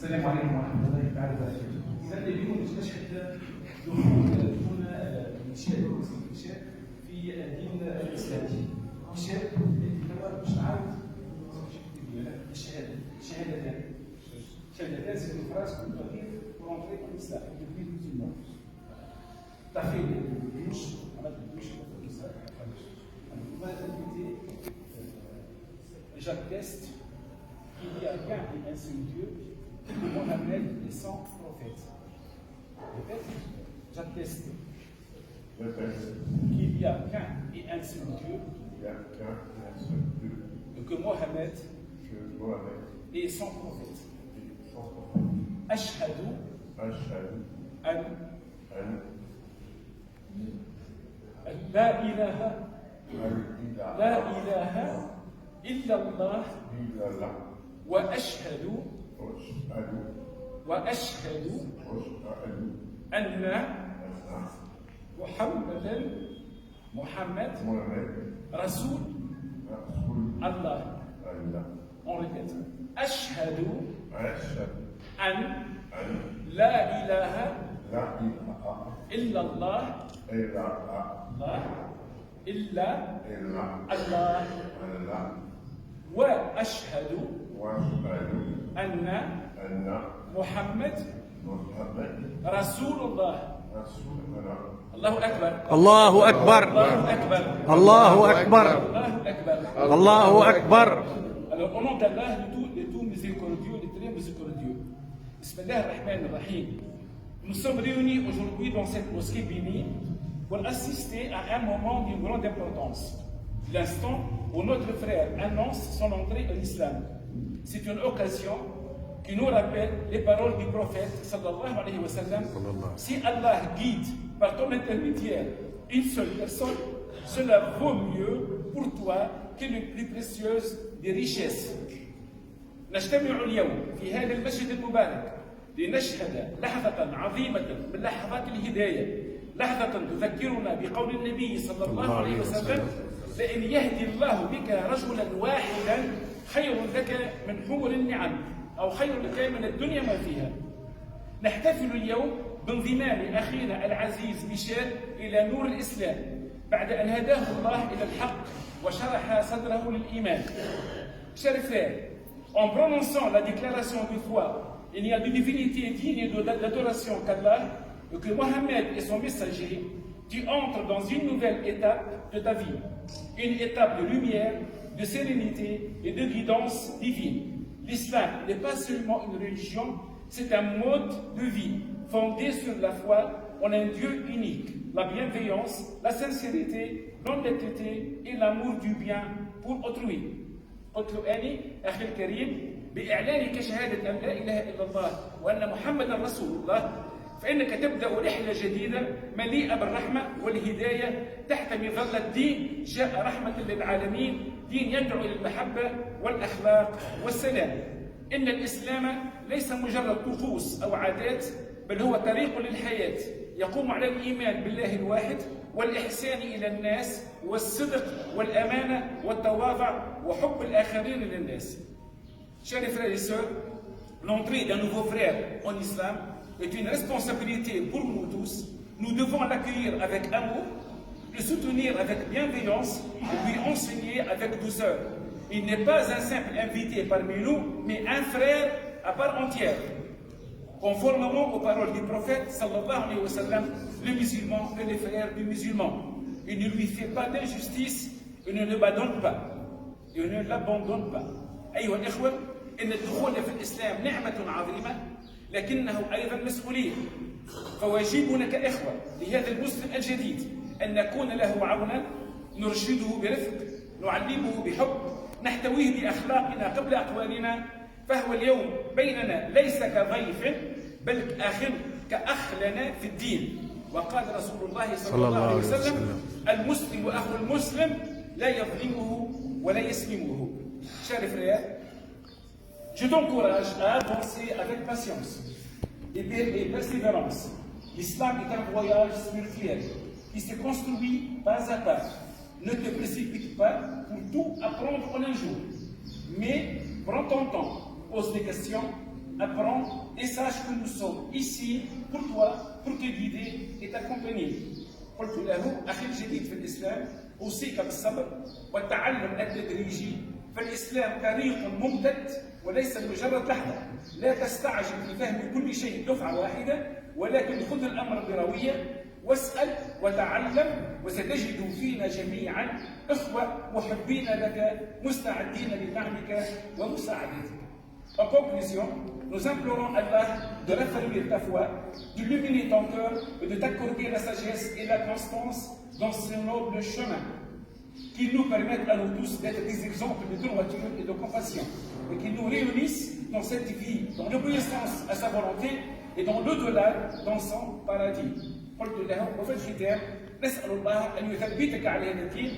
السلام عليكم ورحمه الله تعالى وبركاته. اذا اليوم نستشهد دخول الانشاء في الدين الاسلامي. انشاء باش نعاود الشهادتين c'est une phrase qu'on doit dire pour entrer en islam depuis le musulman. T'as fait le douche, on a le douche comme ça. On va inviter j'atteste qu'il y a qu'un et un seul Dieu, que Mohammed est sans prophète. Répète, j'atteste qu'il y a qu'un et un seul Dieu, que Mohammed est sans prophète. أشهد أن لا إله إلا الله وأشهد أن محمد رسول الله. On répète. أشهد أن لا إله إلا الله إلا الله وأشهد أن محمد رسول الله. الله أكبر الله أكبر الله أكبر الله أكبر. Alors, au nom d'Allah, de tout miséricordieux, de très miséricordieux. Bismillah ar-Rahman ar-Rahim. Nous sommes réunis aujourd'hui dans cette mosquée bénie pour assister à un moment d'une grande importance. L'instant où notre frère annonce son entrée en islam. C'est une occasion qui nous rappelle les paroles du prophète sallallahu alayhi wa sallam. Si Allah guide par ton intermédiaire une seule personne, cela vaut mieux pour toi que les plus précieuses des richesses. نجتمع اليوم في هذا المسجد المبارك لنشهد لحظة عظيمة من لحظات الهداية، لحظة تذكرنا بقول النبي صلى الله عليه وسلم: لئن يهدي الله بك رجلا واحدا خير لك من حمر النعم أو خير لك من الدنيا ما فيها. نحتفل اليوم بانضمام أخينا العزيز ميشيل إلى نور الإسلام بعد أن هداه الله إلى الحق وشرح صدره للإيمان. Chers frères, en prononçant la déclaration de foi, il n'y a de divinité digne d'adoration qu'Allah, et que Mohammed est son messager, tu entres dans une nouvelle étape de ta vie, une étape de lumière, de sérénité et de guidance divine. L'islam n'est pas seulement une religion, c'est un mode de vie fondé sur la foi en un Dieu unique, la bienveillance, la sincérité, l'honnêteté et l'amour du bien pour autrui. أطلقني أخي الكريم بإعلانك شهادة أن لا إله إلا الله وأن محمدا رسول الله، فإنك تبدأ رحلة جديدة مليئة بالرحمة والهداية تحت مظلة دين جاء رحمة للعالمين، دين يدعو إلى المحبة والأخلاق والسلام. إن الإسلام ليس مجرد طقوس أو عادات، بل هو طريق للحياة يقوم على الإيمان بالله الواحد والإحسان إلى الناس والصدق والأمانة والتواضع وحب الآخرين للناس. Chers frères et sœurs, l'entrée d'un nouveau frère en islam est une responsabilité pour nous tous. Nous devons l'accueillir avec amour, le soutenir avec bienveillance et lui enseigner avec douceur. Il n'est pas un simple invité parmi nous, mais un frère à part entière. Conformément aux paroles du prophète sallallahu alayhi wa sallam, le musulman est le frère du musulman. Il ne lui fait pas d'injustice, il ne l'abandonne pas. Il ne l'abandonne pas. أيها الإخوة، إن الدخول في الإسلام نعمة عظيمة لكنه أيضا مسؤولية. فواجبنا كإخوة لهذا المسلم الجديد أن نكون له عونا، نرشده برفق، نعلمه بحب، نحتويه بأخلاقنا قبل أقوالنا. فهو اليوم بيننا ليس كضيف بل كأخ لنا في الدين. وقال رسول الله صلى الله عليه وسلم: المسلم أخو المسلم لا يظلمه ولا يسلمه. Chers frères, je t'encourage à avancer avec patience et persévérance. L'islam est un voyage spirituel qui se construit pas à pas. Ne te précipite pas pour tout apprendre en un jour, mais prends ton temps, pose des questions, apprends et sache que nous sommes ici pour toi, pour te guider et t'accompagner. قلت له أخي الجديد في الإسلام أوصيك بالصبر والتعلم التدريجي، فالإسلام طريق ممتد وليس مجرد لحظة. لا تستعجل في فهم كل شيء دفعة واحدة، ولكن خذ الأمر بروية واسأل وتعلم، وستجد فينا جميعا إخوة محبين لك مستعدين لدعمك ومساعدتك. En conclusion, nous implorons Allah de raffermir ta foi, d'illuminer ton cœur et de t'accorder la sagesse et la constance dans ce noble chemin, qui nous permettent à nous tous d'être des exemples de droiture et de compassion, et qui nous réunissent dans cette vie, dans l'obéissance à sa volonté et dans l'au-delà, dans son paradis. قلت له وفي الختام نسأل الله أن يثبتك على هذا الدين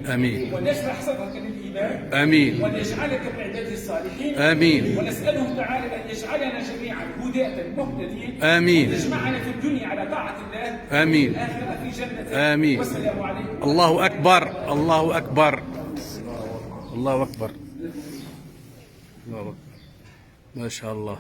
آمين. ونشرح صدرك للإيمان آمين. ونجعلك من عباده الصالحين آمين. ونسأله تعالى أن يجعلنا جميعا هداة مهتدين آمين. ويجمعنا في الدنيا على طاعة الله آمين. والآخرة في جنته. آمين. والسلام عليكم. الله أكبر، الله أكبر، الله أكبر، الله أكبر، ما شاء الله.